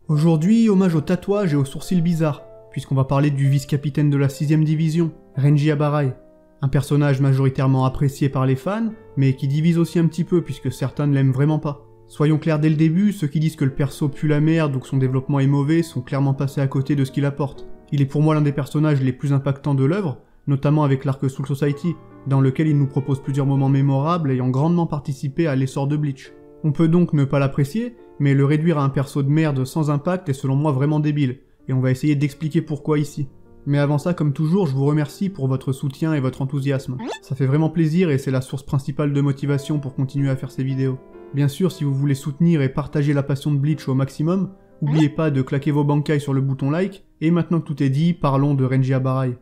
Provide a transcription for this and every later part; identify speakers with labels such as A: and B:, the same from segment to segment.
A: Aujourd'hui, hommage au tatouage et aux sourcils bizarres, puisqu'on va parler du vice-capitaine de la 6ème division, Renji Abarai. Un personnage majoritairement apprécié par les fans, mais qui divise aussi un petit peu puisque certains ne l'aiment vraiment pas. Soyons clairs dès le début, ceux qui disent que le perso pue la merde ou que son développement est mauvais sont clairement passés à côté de ce qu'il apporte. Il est pour moi l'un des personnages les plus impactants de l'œuvre, notamment avec l'arc Soul Society, dans lequel il nous propose plusieurs moments mémorables ayant grandement participé à l'essor de Bleach. On peut donc ne pas l'apprécier, mais le réduire à un perso de merde sans impact est selon moi vraiment débile, et on va essayer d'expliquer pourquoi ici. Mais avant ça, comme toujours, je vous remercie pour votre soutien et votre enthousiasme. Ça fait vraiment plaisir et c'est la source principale de motivation pour continuer à faire ces vidéos. Bien sûr, si vous voulez soutenir et partager la passion de Bleach au maximum, n'oubliez pas de claquer vos bankai sur le bouton like, et maintenant que tout est dit, parlons de Renji Abarai.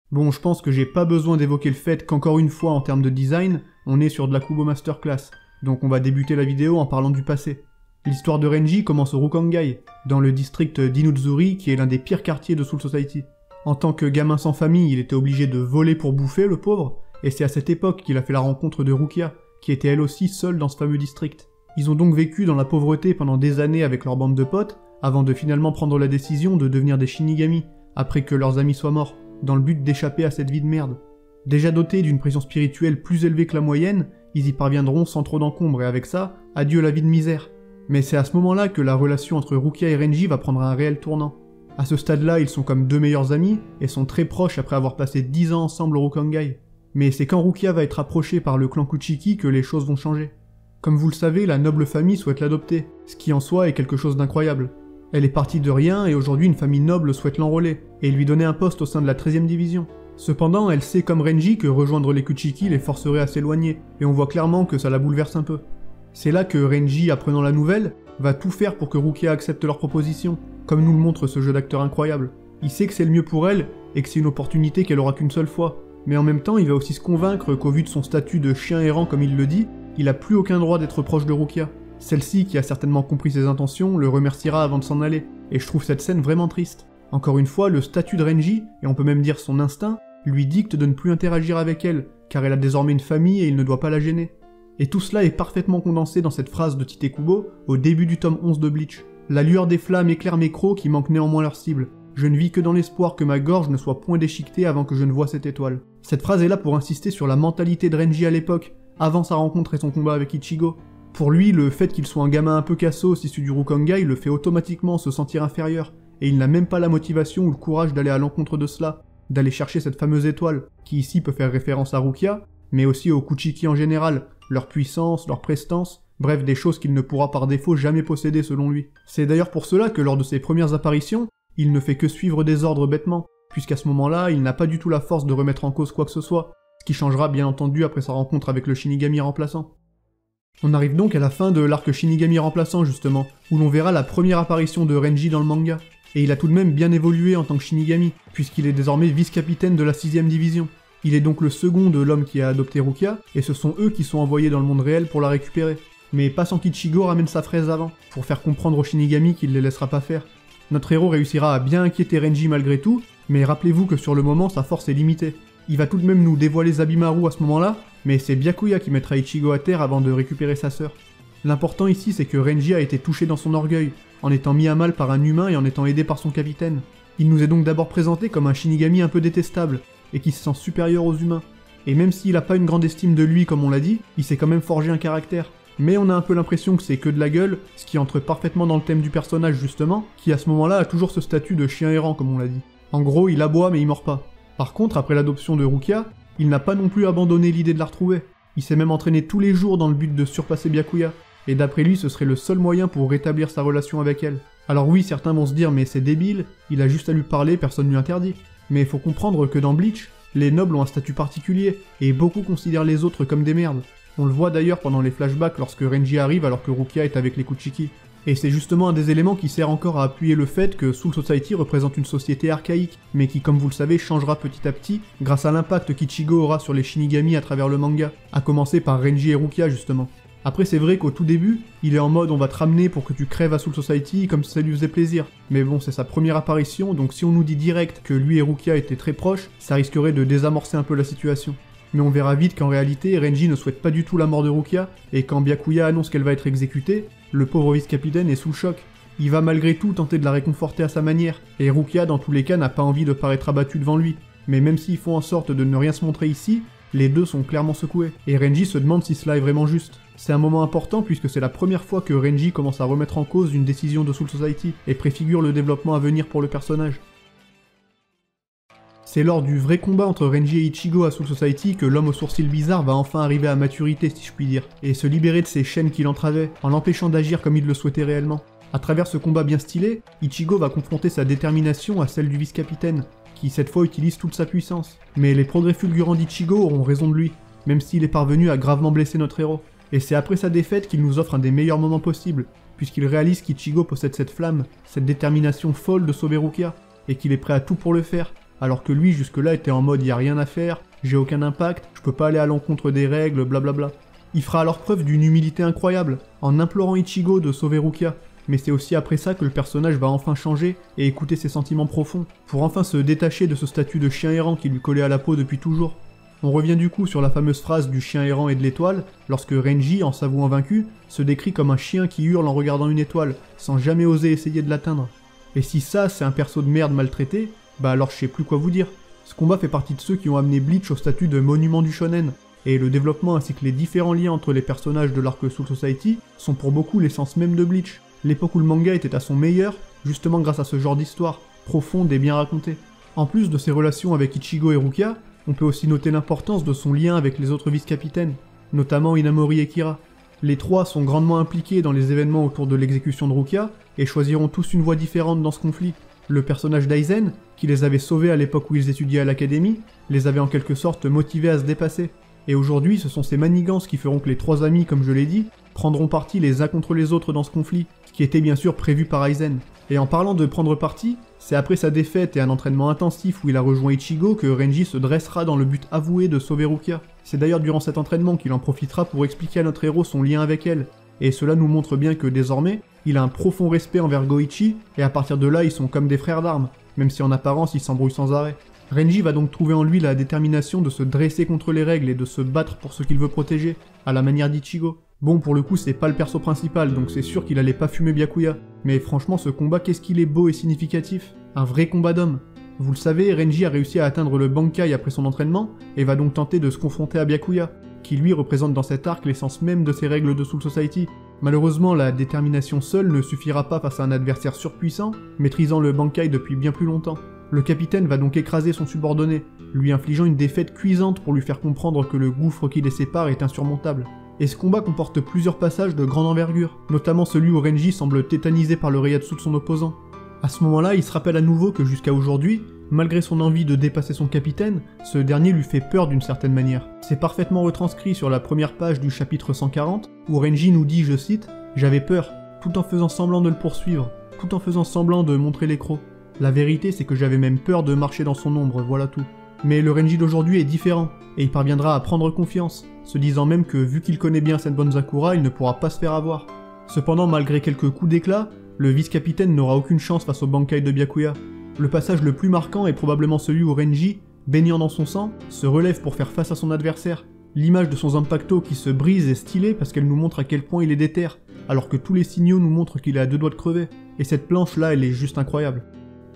A: Bon, je pense que j'ai pas besoin d'évoquer le fait qu'encore une fois en termes de design, on est sur de la Kubo Masterclass, donc on va débuter la vidéo en parlant du passé. L'histoire de Renji commence au Rukangai, dans le district d'Inuzuri qui est l'un des pires quartiers de Soul Society. En tant que gamin sans famille, il était obligé de voler pour bouffer, le pauvre, et c'est à cette époque qu'il a fait la rencontre de Rukia, qui était elle aussi seule dans ce fameux district. Ils ont donc vécu dans la pauvreté pendant des années avec leur bande de potes, avant de finalement prendre la décision de devenir des Shinigami, après que leurs amis soient morts, dans le but d'échapper à cette vie de merde. Déjà dotés d'une pression spirituelle plus élevée que la moyenne, ils y parviendront sans trop d'encombre et avec ça, adieu la vie de misère. Mais c'est à ce moment-là que la relation entre Rukia et Renji va prendre un réel tournant. À ce stade-là, ils sont comme deux meilleurs amis, et sont très proches après avoir passé 10 ans ensemble au Rukangai. Mais c'est quand Rukia va être approchée par le clan Kuchiki que les choses vont changer. Comme vous le savez, la noble famille souhaite l'adopter, ce qui en soi est quelque chose d'incroyable. Elle est partie de rien et aujourd'hui une famille noble souhaite l'enrôler, et lui donner un poste au sein de la 13ème division. Cependant, elle sait comme Renji que rejoindre les Kuchiki les forcerait à s'éloigner, et on voit clairement que ça la bouleverse un peu. C'est là que Renji, apprenant la nouvelle, va tout faire pour que Rukia accepte leur proposition, comme nous le montre ce jeu d'acteur incroyable. Il sait que c'est le mieux pour elle, et que c'est une opportunité qu'elle aura qu'une seule fois, mais en même temps il va aussi se convaincre qu'au vu de son statut de chien errant comme il le dit, il a plus aucun droit d'être proche de Rukia. Celle-ci, qui a certainement compris ses intentions, le remerciera avant de s'en aller, et je trouve cette scène vraiment triste. Encore une fois, le statut de Renji, et on peut même dire son instinct, lui dicte de ne plus interagir avec elle, car elle a désormais une famille et il ne doit pas la gêner. Et tout cela est parfaitement condensé dans cette phrase de Tite Kubo, au début du tome 11 de Bleach. La lueur des flammes éclaire mes crocs qui manquent néanmoins leur cible. Je ne vis que dans l'espoir que ma gorge ne soit point déchiquetée avant que je ne voie cette étoile. Cette phrase est là pour insister sur la mentalité de Renji à l'époque, avant sa rencontre et son combat avec Ichigo. Pour lui, le fait qu'il soit un gamin un peu cassos issu du Rukangai le fait automatiquement se sentir inférieur, et il n'a même pas la motivation ou le courage d'aller à l'encontre de cela, d'aller chercher cette fameuse étoile, qui ici peut faire référence à Rukia, mais aussi aux Kuchiki en général, leur puissance, leur prestance, bref des choses qu'il ne pourra par défaut jamais posséder selon lui. C'est d'ailleurs pour cela que lors de ses premières apparitions, il ne fait que suivre des ordres bêtement, puisqu'à ce moment-là, il n'a pas du tout la force de remettre en cause quoi que ce soit, ce qui changera bien entendu après sa rencontre avec le Shinigami remplaçant. On arrive donc à la fin de l'arc Shinigami remplaçant justement, où l'on verra la première apparition de Renji dans le manga, et il a tout de même bien évolué en tant que Shinigami, puisqu'il est désormais vice-capitaine de la 6ème division. Il est donc le second de l'homme qui a adopté Rukia, et ce sont eux qui sont envoyés dans le monde réel pour la récupérer. Mais pas sans qu'Ichigo ramène sa fraise avant, pour faire comprendre aux Shinigami qu'il ne les laissera pas faire. Notre héros réussira à bien inquiéter Renji malgré tout, mais rappelez-vous que sur le moment sa force est limitée. Il va tout de même nous dévoiler Zabimaru à ce moment-là, mais c'est Byakuya qui mettra Ichigo à terre avant de récupérer sa sœur. L'important ici c'est que Renji a été touché dans son orgueil, en étant mis à mal par un humain et en étant aidé par son capitaine. Il nous est donc d'abord présenté comme un Shinigami un peu détestable, et qui se sent supérieur aux humains. Et même s'il a pas une grande estime de lui comme on l'a dit, il s'est quand même forgé un caractère. Mais on a un peu l'impression que c'est que de la gueule, ce qui entre parfaitement dans le thème du personnage justement, qui à ce moment-là a toujours ce statut de chien errant comme on l'a dit. En gros, il aboie mais il mord pas. Par contre, après l'adoption de Rukia, il n'a pas non plus abandonné l'idée de la retrouver. Il s'est même entraîné tous les jours dans le but de surpasser Byakuya, et d'après lui ce serait le seul moyen pour rétablir sa relation avec elle. Alors oui, certains vont se dire mais c'est débile, il a juste à lui parler, personne ne lui interdit. Mais il faut comprendre que dans Bleach, les nobles ont un statut particulier, et beaucoup considèrent les autres comme des merdes. On le voit d'ailleurs pendant les flashbacks lorsque Renji arrive alors que Rukia est avec les Kuchiki. Et c'est justement un des éléments qui sert encore à appuyer le fait que Soul Society représente une société archaïque, mais qui comme vous le savez changera petit à petit grâce à l'impact qu'Ichigo aura sur les Shinigami à travers le manga, à commencer par Renji et Rukia justement. Après c'est vrai qu'au tout début, il est en mode on va te ramener pour que tu crèves à Soul Society comme si ça lui faisait plaisir. Mais bon, c'est sa première apparition, donc si on nous dit direct que lui et Rukia étaient très proches, ça risquerait de désamorcer un peu la situation. Mais on verra vite qu'en réalité, Renji ne souhaite pas du tout la mort de Rukia, et quand Byakuya annonce qu'elle va être exécutée, le pauvre vice-capitaine est sous le choc. Il va malgré tout tenter de la réconforter à sa manière, et Rukia dans tous les cas n'a pas envie de paraître abattu devant lui. Mais même s'ils font en sorte de ne rien se montrer ici, les deux sont clairement secoués, et Renji se demande si cela est vraiment juste. C'est un moment important puisque c'est la première fois que Renji commence à remettre en cause une décision de Soul Society, et préfigure le développement à venir pour le personnage. C'est lors du vrai combat entre Renji et Ichigo à Soul Society que l'homme aux sourcils bizarres va enfin arriver à maturité si je puis dire, et se libérer de ces chaînes qui l'entravaient, en l'empêchant d'agir comme il le souhaitait réellement. À travers ce combat bien stylé, Ichigo va confronter sa détermination à celle du vice-capitaine, qui cette fois utilise toute sa puissance. Mais les progrès fulgurants d'Ichigo auront raison de lui, même s'il est parvenu à gravement blesser notre héros. Et c'est après sa défaite qu'il nous offre un des meilleurs moments possibles, puisqu'il réalise qu'Ichigo possède cette flamme, cette détermination folle de sauver Rukia, et qu'il est prêt à tout pour le faire, alors que lui jusque-là était en mode y a rien à faire, j'ai aucun impact, je peux pas aller à l'encontre des règles, blablabla. Il fera alors preuve d'une humilité incroyable, en implorant Ichigo de sauver Rukia, mais c'est aussi après ça que le personnage va enfin changer et écouter ses sentiments profonds, pour enfin se détacher de ce statut de chien errant qui lui collait à la peau depuis toujours. On revient du coup sur la fameuse phrase du chien errant et de l'étoile, lorsque Renji, en s'avouant vaincu, se décrit comme un chien qui hurle en regardant une étoile, sans jamais oser essayer de l'atteindre. Et si ça c'est un perso de merde maltraité, bah alors je sais plus quoi vous dire. Ce combat fait partie de ceux qui ont amené Bleach au statut de monument du shonen, et le développement ainsi que les différents liens entre les personnages de l'arc Soul Society sont pour beaucoup l'essence même de Bleach. L'époque où le manga était à son meilleur, justement grâce à ce genre d'histoire, profonde et bien racontée. En plus de ses relations avec Ichigo et Rukia, on peut aussi noter l'importance de son lien avec les autres vice-capitaines, notamment Inamori et Kira. Les trois sont grandement impliqués dans les événements autour de l'exécution de Rukia, et choisiront tous une voie différente dans ce conflit. Le personnage d'Aizen, qui les avait sauvés à l'époque où ils étudiaient à l'académie, les avait en quelque sorte motivés à se dépasser. Et aujourd'hui, ce sont ces manigances qui feront que les trois amis, comme je l'ai dit, prendront parti les uns contre les autres dans ce conflit, qui était bien sûr prévu par Aizen. Et en parlant de prendre parti, c'est après sa défaite et un entraînement intensif où il a rejoint Ichigo que Renji se dressera dans le but avoué de sauver Rukia. C'est d'ailleurs durant cet entraînement qu'il en profitera pour expliquer à notre héros son lien avec elle, et cela nous montre bien que désormais, il a un profond respect envers Goichi, et à partir de là ils sont comme des frères d'armes, même si en apparence ils s'embrouillent sans arrêt. Renji va donc trouver en lui la détermination de se dresser contre les règles et de se battre pour ce qu'il veut protéger, à la manière d'Ichigo. Bon, pour le coup, c'est pas le perso principal, donc c'est sûr qu'il allait pas fumer Byakuya. Mais franchement, ce combat, qu'est-ce qu'il est beau et significatif. Un vrai combat d'homme. Vous le savez, Renji a réussi à atteindre le Bankai après son entraînement, et va donc tenter de se confronter à Byakuya, qui lui représente dans cet arc l'essence même de ces règles de Soul Society. Malheureusement, la détermination seule ne suffira pas face à un adversaire surpuissant, maîtrisant le Bankai depuis bien plus longtemps. Le capitaine va donc écraser son subordonné, lui infligeant une défaite cuisante pour lui faire comprendre que le gouffre qui les sépare est insurmontable. Et ce combat comporte plusieurs passages de grande envergure, notamment celui où Renji semble tétanisé par le Reiatsu de son opposant. À ce moment-là, il se rappelle à nouveau que jusqu'à aujourd'hui, malgré son envie de dépasser son capitaine, ce dernier lui fait peur d'une certaine manière. C'est parfaitement retranscrit sur la première page du chapitre 140, où Renji nous dit, je cite, « J'avais peur, tout en faisant semblant de le poursuivre, tout en faisant semblant de montrer les crocs. La vérité, c'est que j'avais même peur de marcher dans son ombre, voilà tout. » Mais le Renji d'aujourd'hui est différent, et il parviendra à prendre confiance, se disant même que vu qu'il connaît bien Senbon Zakura, il ne pourra pas se faire avoir. Cependant, malgré quelques coups d'éclat, le vice-capitaine n'aura aucune chance face au Bankai de Byakuya. Le passage le plus marquant est probablement celui où Renji, baignant dans son sang, se relève pour faire face à son adversaire. L'image de son Zanpakuto qui se brise est stylée parce qu'elle nous montre à quel point il est déter, alors que tous les signaux nous montrent qu'il est à deux doigts de crever. Et cette planche-là, elle est juste incroyable.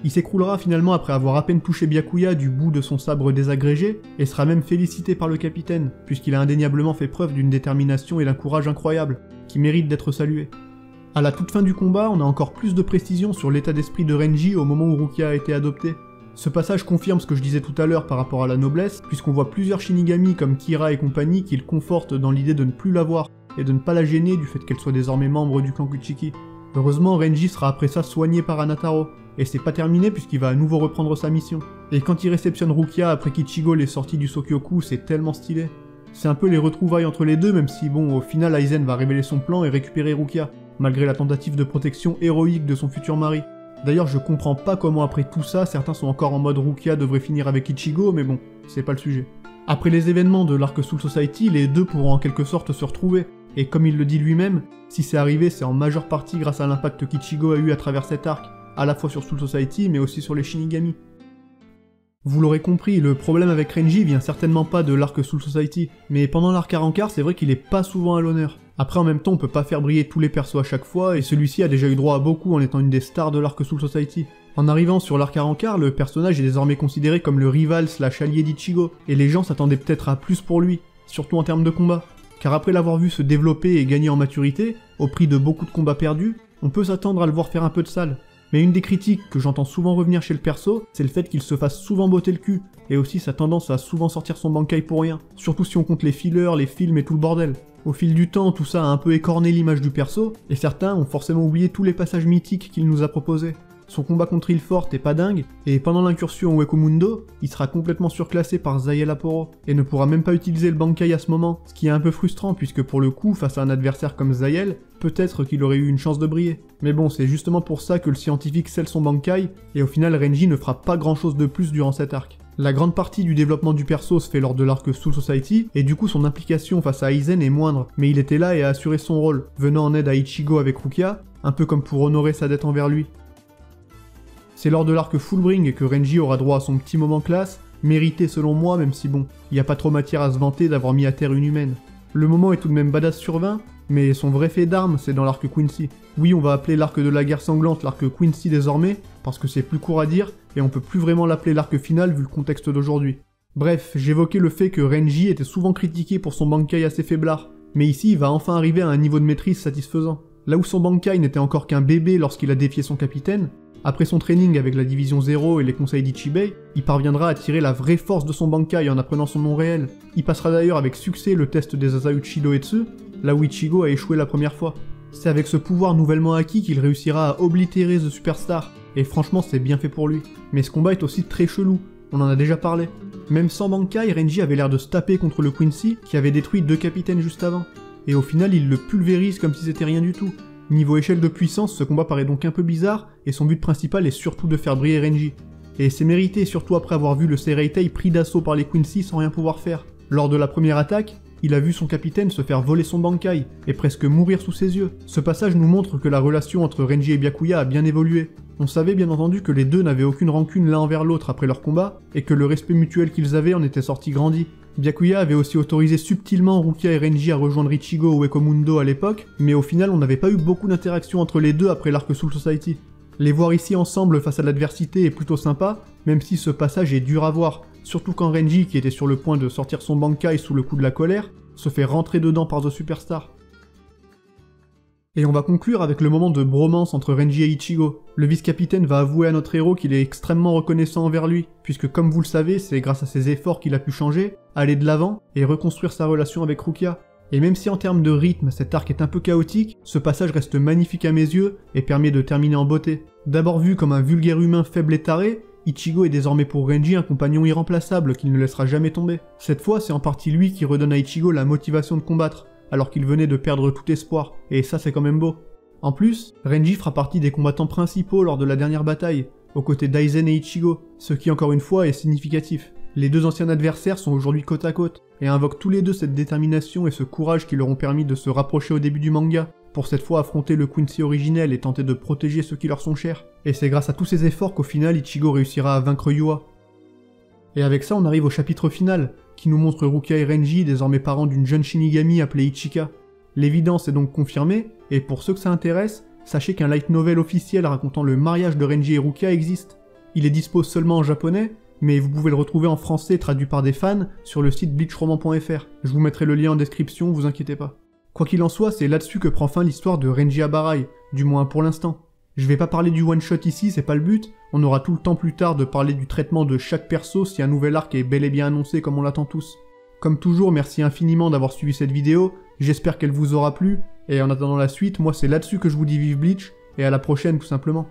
A: Il s'écroulera finalement après avoir à peine touché Byakuya du bout de son sabre désagrégé, et sera même félicité par le capitaine, puisqu'il a indéniablement fait preuve d'une détermination et d'un courage incroyable, qui méritent d'être salués. À la toute fin du combat, on a encore plus de précision sur l'état d'esprit de Renji au moment où Rukia a été adoptée. Ce passage confirme ce que je disais tout à l'heure par rapport à la noblesse, puisqu'on voit plusieurs Shinigami comme Kira et compagnie qui le confortent dans l'idée de ne plus la voir, et de ne pas la gêner du fait qu'elle soit désormais membre du clan Kuchiki. Heureusement, Renji sera après ça soigné par Anataro, et c'est pas terminé puisqu'il va à nouveau reprendre sa mission. Et quand il réceptionne Rukia après qu'Ichigo l'ait sorti du Sokyoku, c'est tellement stylé. C'est un peu les retrouvailles entre les deux, même si bon, au final Aizen va révéler son plan et récupérer Rukia, malgré la tentative de protection héroïque de son futur mari. D'ailleurs, je comprends pas comment après tout ça, certains sont encore en mode Rukia devrait finir avec Ichigo, mais bon, c'est pas le sujet. Après les événements de l'arc Soul Society, les deux pourront en quelque sorte se retrouver, et comme il le dit lui-même, si c'est arrivé, c'est en majeure partie grâce à l'impact qu'Ichigo a eu à travers cet arc, à la fois sur Soul Society, mais aussi sur les Shinigami. Vous l'aurez compris, le problème avec Renji vient certainement pas de l'arc Soul Society, mais pendant l'arc Arrancar, c'est vrai qu'il est pas souvent à l'honneur. Après en même temps on peut pas faire briller tous les persos à chaque fois, et celui-ci a déjà eu droit à beaucoup en étant une des stars de l'arc Soul Society. En arrivant sur l'arc Arrancar, le personnage est désormais considéré comme le rival / allié d'Ichigo, et les gens s'attendaient peut-être à plus pour lui, surtout en termes de combat. Car après l'avoir vu se développer et gagner en maturité, au prix de beaucoup de combats perdus, on peut s'attendre à le voir faire un peu de sale. Mais une des critiques que j'entends souvent revenir chez le perso, c'est le fait qu'il se fasse souvent botter le cul, et aussi sa tendance à souvent sortir son Bankai pour rien, surtout si on compte les fillers, les films et tout le bordel. Au fil du temps, tout ça a un peu écorné l'image du perso, et certains ont forcément oublié tous les passages mythiques qu'il nous a proposés. Son combat contre Ilfort est pas dingue, et pendant l'incursion au Ekomundo, il sera complètement surclassé par Zayel Aporo, et ne pourra même pas utiliser le Bankai à ce moment, ce qui est un peu frustrant puisque pour le coup, face à un adversaire comme Zayel, peut-être qu'il aurait eu une chance de briller. Mais bon, c'est justement pour ça que le scientifique scelle son Bankai, et au final Renji ne fera pas grand chose de plus durant cet arc. La grande partie du développement du perso se fait lors de l'arc Soul Society, et du coup son implication face à Aizen est moindre, mais il était là et a assuré son rôle, venant en aide à Ichigo avec Rukia, un peu comme pour honorer sa dette envers lui. C'est lors de l'arc Fullbring que Renji aura droit à son petit moment classe, mérité selon moi, même si bon, il n'y a pas trop matière à se vanter d'avoir mis à terre une humaine. Le moment est tout de même badass sur 20, mais son vrai fait d'armes c'est dans l'arc Quincy. Oui, on va appeler l'arc de la guerre sanglante l'arc Quincy désormais, parce que c'est plus court à dire, et on peut plus vraiment l'appeler l'arc final vu le contexte d'aujourd'hui. Bref, j'évoquais le fait que Renji était souvent critiqué pour son Bankai assez faiblard, mais ici il va enfin arriver à un niveau de maîtrise satisfaisant. Là où son Bankai n'était encore qu'un bébé lorsqu'il a défié son capitaine, après son training avec la division 0 et les conseils d'Ichibei, il parviendra à tirer la vraie force de son Bankai en apprenant son nom réel. Il passera d'ailleurs avec succès le test des Asauchi Doetsu, là où Ichigo a échoué la première fois. C'est avec ce pouvoir nouvellement acquis qu'il réussira à oblitérer The Superstar, et franchement c'est bien fait pour lui. Mais ce combat est aussi très chelou, on en a déjà parlé. Même sans Bankai, Renji avait l'air de se taper contre le Quincy qui avait détruit 2 capitaines juste avant. Et au final il le pulvérise comme si c'était rien du tout. Niveau échelle de puissance, ce combat paraît donc un peu bizarre, et son but principal est surtout de faire briller Renji. Et c'est mérité, surtout après avoir vu le Seireitei pris d'assaut par les Quincy sans rien pouvoir faire. Lors de la première attaque, il a vu son capitaine se faire voler son Bankai, et presque mourir sous ses yeux. Ce passage nous montre que la relation entre Renji et Byakuya a bien évolué. On savait bien entendu que les deux n'avaient aucune rancune l'un envers l'autre après leur combat, et que le respect mutuel qu'ils avaient en était sorti grandi. Byakuya avait aussi autorisé subtilement Rukia et Renji à rejoindre Ichigo ou Ekomundo à l'époque, mais au final on n'avait pas eu beaucoup d'interactions entre les deux après l'arc Soul Society. Les voir ici ensemble face à l'adversité est plutôt sympa, même si ce passage est dur à voir, surtout quand Renji, qui était sur le point de sortir son Bankai sous le coup de la colère, se fait rentrer dedans par The Superstar. Et on va conclure avec le moment de bromance entre Renji et Ichigo. Le vice-capitaine va avouer à notre héros qu'il est extrêmement reconnaissant envers lui, puisque comme vous le savez, c'est grâce à ses efforts qu'il a pu changer, aller de l'avant, et reconstruire sa relation avec Rukia. Et même si en termes de rythme, cet arc est un peu chaotique, ce passage reste magnifique à mes yeux, et permet de terminer en beauté. D'abord vu comme un vulgaire humain faible et taré, Ichigo est désormais pour Renji un compagnon irremplaçable qu'il ne laissera jamais tomber. Cette fois, c'est en partie lui qui redonne à Ichigo la motivation de combattre, alors qu'il venait de perdre tout espoir, et ça c'est quand même beau. En plus, Renji fera partie des combattants principaux lors de la dernière bataille, aux côtés d'Aizen et Ichigo, ce qui encore une fois est significatif. Les deux anciens adversaires sont aujourd'hui côte à côte, et invoquent tous les deux cette détermination et ce courage qui leur ont permis de se rapprocher au début du manga, pour cette fois affronter le Quincy originel et tenter de protéger ceux qui leur sont chers. Et c'est grâce à tous ces efforts qu'au final Ichigo réussira à vaincre Yua. Et avec ça on arrive au chapitre final, qui nous montre Rukia et Renji désormais parents d'une jeune Shinigami appelée Ichika. L'évidence est donc confirmée, et pour ceux que ça intéresse, sachez qu'un light novel officiel racontant le mariage de Renji et Rukia existe. Il est dispo seulement en japonais, mais vous pouvez le retrouver en français traduit par des fans sur le site bleachroman.fr. Je vous mettrai le lien en description, vous inquiétez pas. Quoi qu'il en soit, c'est là-dessus que prend fin l'histoire de Renji Abarai, du moins pour l'instant. Je vais pas parler du one-shot ici, c'est pas le but, on aura tout le temps plus tard de parler du traitement de chaque perso si un nouvel arc est bel et bien annoncé comme on l'attend tous. Comme toujours, merci infiniment d'avoir suivi cette vidéo, j'espère qu'elle vous aura plu, et en attendant la suite, moi c'est là-dessus que je vous dis vive Bleach, et à la prochaine tout simplement.